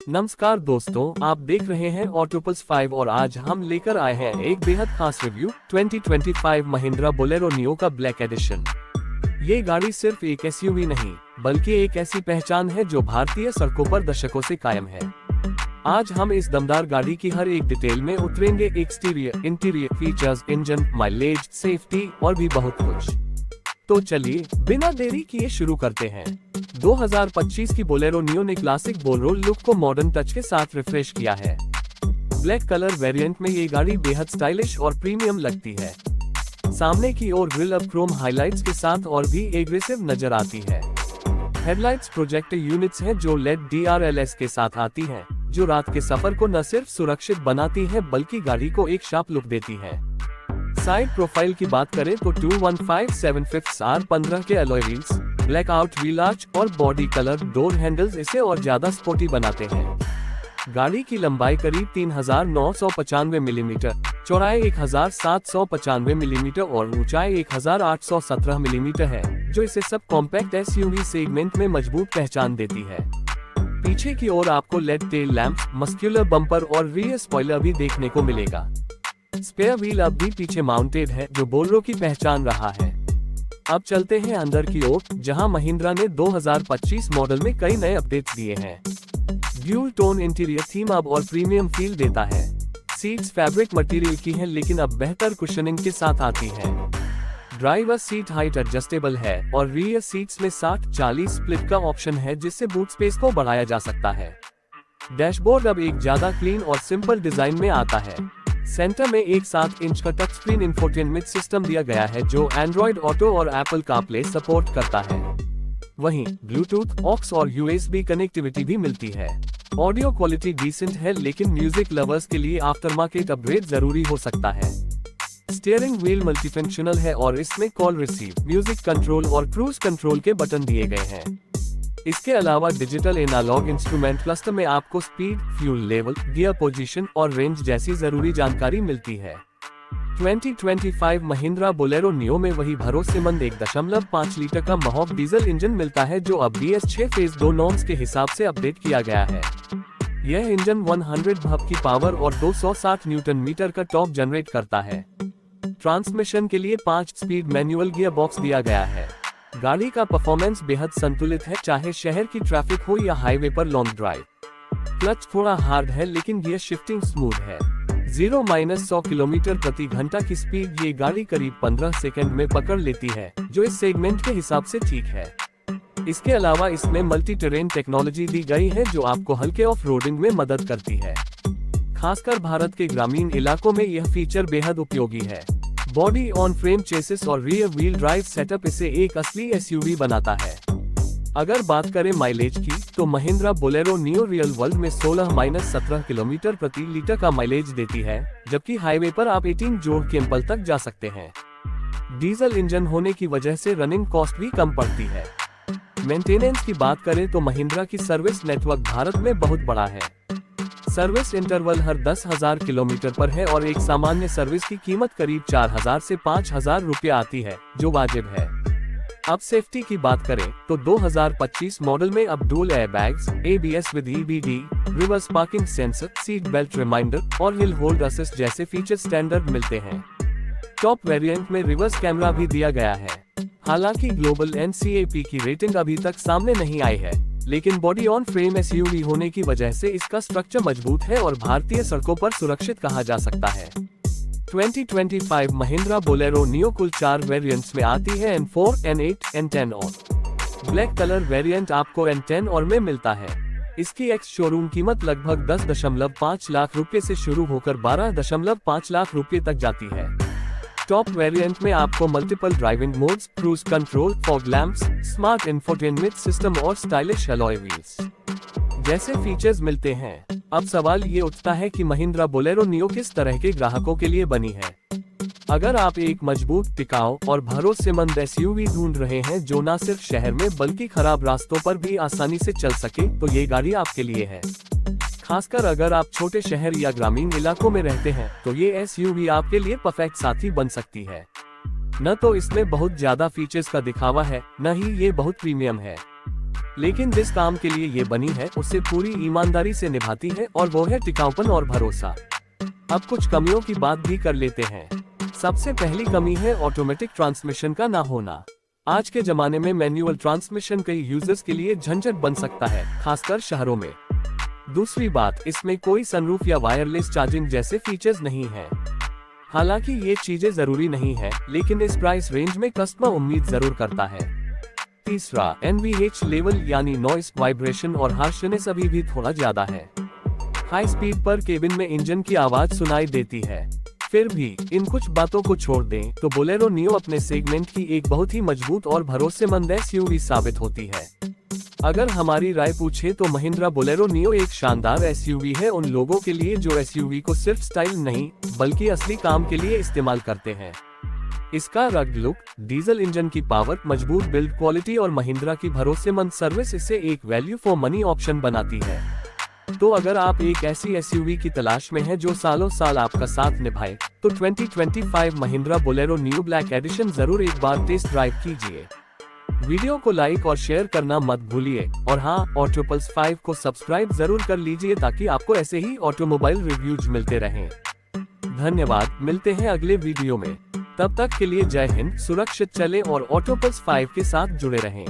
नमस्कार दोस्तों, आप देख रहे हैं ऑटोपल्स 5 और आज हम लेकर आए हैं एक बेहद खास रिव्यू 2025 महिंद्रा बोलेरो नियो का ब्लैक एडिशन। ये गाड़ी सिर्फ एक एसयूवी नहीं बल्कि एक ऐसी पहचान है जो भारतीय सड़कों पर दशकों से कायम है। आज हम इस दमदार गाड़ी की हर एक डिटेल में उतरेंगे, exterior, interior features, engine, mileage, safety और भी बहुत कुछ। तो चलिए बिना देरी किए शुरू करते हैं। 2025 की बोलेरो नियो ने क्लासिक बोलेरो लुक को मॉडर्न टच के साथ रिफ्रेश किया है। ब्लैक कलर वेरिएंट में ये गाड़ी बेहद स्टाइलिश और प्रीमियम लगती है। सामने की ओर ग्रिल अब क्रोम हाइलाइट्स के साथ और भी एग्रेसिव नजर आती है। हेडलाइट्स प्रोजेक्टर यूनिट्स हैं जो लेड DRLS के साथ आती हैं, जो रात के सफर को न सिर्फ सुरक्षित बनाती है बल्कि गाड़ी को एक शार्प लुक देती है। साइड प्रोफाइल की बात करें तो 215/7 R15 के alloy wheels, black out wheel arch और बॉडी कलर डोर हैंडल्स इसे और ज्यादा स्पोर्टी बनाते हैं। गाड़ी की लंबाई करीब 3995 मिलीमीटर, चौड़ाई 1795 मिलीमीटर और ऊंचाई 1817 मिलीमीटर है, जो इसे सब कॉम्पैक्ट एसयूवी सेगमेंट में मजबूत पहचान देती है। पीछे की ओर आपको lead tail lamps, muscular bumper और रियर स्पॉइलर भी देखने को मिलेगा। स्पेयर व्हील अब भी पीछे माउंटेड है, जो बोलेरो की पहचान रहा है। अब चलते हैं अंदर की ओर, जहां महिंद्रा ने 2025 मॉडल में कई नए अपडेट्स दिए हैं। ड्यूल टोन इंटीरियर थीम अब और प्रीमियम फील देता है। सीट्स फैब्रिक मटेरियल की हैं लेकिन अब बेहतर कुशनिंग के साथ आती हैं। ड्राइवर सीट हाइट एडजस्टेबल है और रियर सीट्स में 60-40 स्प्लिट का ऑप्शन है, जिससे बूट स्पेस को बढ़ाया जा सकता है। डैशबोर्ड अब एक ज्यादा क्लीन और सिंपल डिजाइन में आता है। सेंटर में एक 7 इंच का टच स्क्रीन इंफोटेनमेंट सिस्टम दिया गया है जो एंड्रॉइड ऑटो और एप्पल कारप्ले सपोर्ट करता है। वहीं ब्लूटूथ, ऑक्स और USB कनेक्टिविटी भी मिलती है। ऑडियो क्वालिटी डिसेंट है लेकिन म्यूजिक लवर्स के लिए आफ्टरमार्केट अपग्रेड जरूरी हो सकता है। स्टीयरिंग व्हील मल्टीफंक्शनल है और इसमें कॉल रिसीव, म्यूजिक कंट्रोल और क्रूज कंट्रोल के बटन दिए गए हैं। इसके अलावा डिजिटल एनालॉग इंस्ट्रूमेंट क्लस्टर में आपको speed, fuel level, gear position और रेंज जैसी जरूरी जानकारी मिलती है। 2025 महिंद्रा बोलेरो नियो में वही भरोसेमंद 1.5 लीटर का महॉक डीजल इंजन मिलता है, जो अब BS6 फेज 2 नॉर्म्स के हिसाब से अपडेट किया गया है। यह इंजन 100 भप की पावर और 260 न्यूटन मीटर का टॉर्क जनरेट करता है। ट्रांसमिशन के लिए 5 स्पीड मैनुअल गियर बॉक्स दिया गया है। गाड़ी का परफॉर्मेंस बेहद संतुलित है, चाहे शहर की ट्रैफिक हो या हाईवे पर लॉन्ग ड्राइव। क्लच थोड़ा हार्ड है लेकिन गियर शिफ्टिंग स्मूथ है। 0-100 किलोमीटर प्रति घंटा की स्पीड ये गाड़ी करीब 15 सेकंड में पकड़ लेती है, जो इस सेगमेंट के हिसाब से ठीक है। इसके अलावा इसमें मल्टी टेरेन टेक्नोलॉजी दी गई है जो आपको हल्के ऑफ रोडिंग में मदद करती है। खासकर भारत के ग्रामीण इलाकों में यह फीचर बेहद उपयोगी है। बॉडी ऑन फ्रेम चेसिस और रियर व्हील ड्राइव सेटअप इसे एक असली एसयूवी बनाता है। अगर बात करें माइलेज की, तो Mahindra Bolero neo real world में 16-17 किलोमीटर प्रति लीटर का माइलेज देती है, जबकि हाईवे पर आप 18 जोड़ केम्पल तक जा सकते हैं। डीजल इंजन होने की वजह से रनिंग कॉस्ट भी कम पड़ती है। मेंटेनेंस की बात करें तो महिंद्रा की सर्विस नेटवर्क भारत में बहुत बड़ा है। सर्विस इंटरवल हर 10,000 किलोमीटर पर है और एक सामान्य सर्विस की कीमत करीब 4,000 से 5,000 रुपये आती है, जो वाजिब है। अब सेफ्टी की बात करें तो 2025 मॉडल में अब dual airbags, ABS with EBD, reverse parking sensor, seat belt reminder और हिल होल्ड असिस्ट जैसे फीचर स्टैंडर्ड मिलते हैं। टॉप वेरिएंट में रिवर्स कैमरा भी दिया गया है। हालांकि ग्लोबल NCAP की रेटिंग अभी तक सामने नहीं आई है, लेकिन बॉडी ऑन फ्रेम एसयूवी होने की वजह से इसका स्ट्रक्चर मजबूत है और भारतीय सड़कों पर सुरक्षित कहा जा सकता है। 2025 महिंद्रा बोलेरो नियो कुल 4 वेरिएंट्स में आती है, N4, N8, N10 और ब्लैक कलर वेरिएंट आपको N10 और में मिलता है। इसकी एक्स शोरूम कीमत लगभग 10.5 लाख रुपए से शुरू होकर 12.5 लाख रुपए तक जाती है। टॉप वेरिएंट में आपको multiple driving modes, cruise control, fog lamps, smart infotainment system और स्टाइलिश अलॉय व्हील्स जैसे फीचर्स मिलते हैं। अब सवाल ये उठता है कि महिंद्रा बोलेरो नियो किस तरह के ग्राहकों के लिए बनी है। अगर आप एक मजबूत, टिकाऊ और भरोसेमंद एसयूवी ढूंढ रहे हैं जो न सिर्फ शहर में बल्कि खराब रास्तों पर भी आसानी से चल सके, तो ये गाड़ी आपके लिए है। खासकर अगर आप छोटे शहर या ग्रामीण इलाकों में रहते हैं तो ये एसयूवी आपके लिए परफेक्ट साथी बन सकती है। न तो इसमें बहुत ज्यादा फीचर्स का दिखावा है, न ही ये बहुत प्रीमियम है। लेकिन जिस काम के लिए ये बनी है उसे पूरी ईमानदारी से निभाती है और वो है टिकाऊपन और भरोसा। अब कुछ कमियों की बात भी कर लेते हैं। सबसे पहली कमी है ऑटोमेटिक ट्रांसमिशन का ना होना। आज के जमाने में मैनुअल ट्रांसमिशन कई यूजर्स के लिए झंझट बन सकता है, खासकर शहरों में। दूसरी बात, इसमें कोई सनरूफ या वायरलेस चार्जिंग जैसे फीचर्स नहीं है। हालांकि ये चीजें जरूरी नहीं है, लेकिन इस प्राइस रेंज में कस्टमर उम्मीद जरूर करता है। तीसरा, NVH लेवल यानी नॉइस, वाइब्रेशन और हार्शनेस अभी भी थोड़ा ज्यादा है। हाई स्पीड पर केबिन में इंजन की आवाज सुनाई देती है। फिर भी इन कुछ बातों को छोड़ दें तो बोलेरो नियो अपने सेगमेंट की एक बहुत ही मजबूत और भरोसेमंद SUV साबित होती है। अगर हमारी राय पूछे तो महिंद्रा बोलेरो नियो एक शानदार SUV है उन लोगों के लिए जो SUV को सिर्फ स्टाइल नहीं बल्कि असली काम के लिए इस्तेमाल करते हैं। इसका रग्ड लुक, डीजल इंजन की पावर, मजबूत बिल्ड क्वालिटी और महिंद्रा की भरोसेमंद सर्विस इसे एक वैल्यू फॉर मनी ऑप्शन बनाती है। तो अगर आप एक ऐसी SUV की तलाश में हैं जो सालों साल आपका साथ निभाए, तो 2025 Mahindra Bolero new black edition जरूर एक बार टेस्ट ड्राइव कीजिए। वीडियो को लाइक और शेयर करना मत भूलिए और हाँ, ऑटोपल्स 5 को सब्सक्राइब जरूर कर लीजिए ताकि आपको ऐसे ही ऑटोमोबाइल रिव्यूज मिलते रहें। धन्यवाद, मिलते हैं अगले वीडियो में। तब तक के लिए जय हिंद, सुरक्षित चलें और ऑटोपल्स 5 के साथ जुड़े रहें।